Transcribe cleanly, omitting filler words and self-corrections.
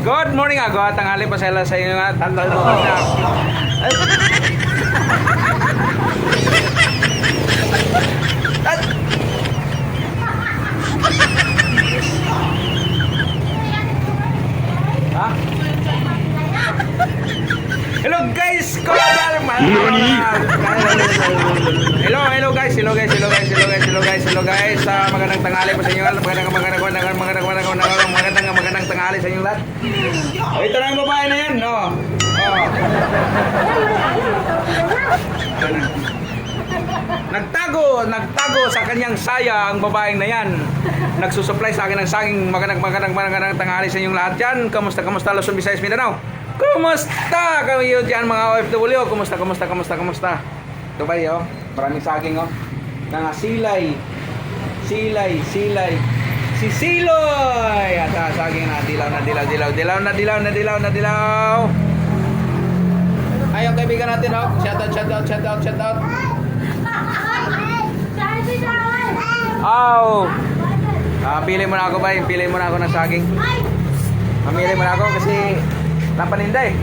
Good morning ako at tanghali pa sila sa inyo nga tandal mo na. Ha? Hello guys, hello guys. Magandang tanghali po sa inyo lahat. Magandang tanghali sa inyo lahat. Oh, ito na yung babae na yan, no. Oh. Nagtago sa kanyang saya ang babaeng na yan. Nagsusupply sa akin ng saging. Magandang tanghali sa inyong lahat dyan. Kamusta Luzon, Visayas, Mindanao? Kumusta kayo dyan mga OFW? Kumusta? Ito ba yun? Maraming saging, oh. Nangasilay. Silay. Si Siloy! At saging na dilaw. Ay, yung kaibigan natin, oh. Shout out. Aw! Pili mo na ako ba? Pili mo na ako ng saging. Mamili mo na ako kasi napaninda eh.